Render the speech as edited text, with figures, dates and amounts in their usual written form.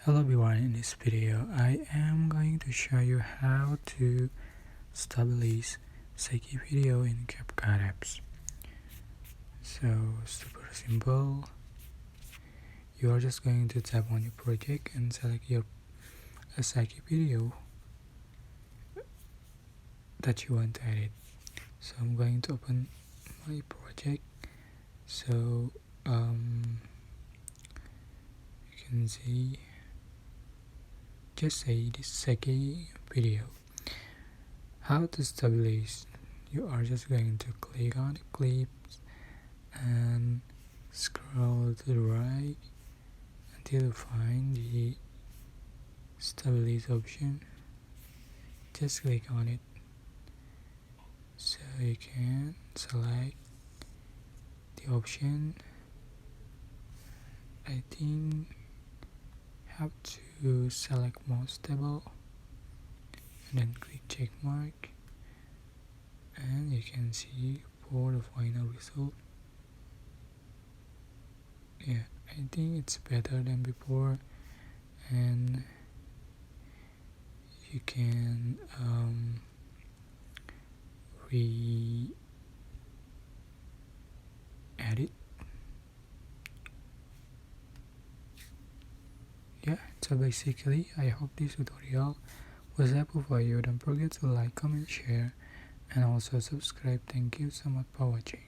Hello everyone, in this video I am going to show you how to stabilize Shaky video in CapCut apps. So super simple. You are just going to tap on your project and select your Shaky video that you want to edit. So I'm going to open my project. So you can see, just say this Shaky video. How to stabilize? You are just going to click on the clips and scroll to the right until you find the stabilize option. Just click on it so you can select the option. I think have to select most stable and then click check mark, and you can see for the final result. Yeah, I think it's better than before, and you can re-edit. Yeah, so basically I hope this tutorial was helpful for you. Don't forget to like, comment, share, and also subscribe. Thank you so much for watching.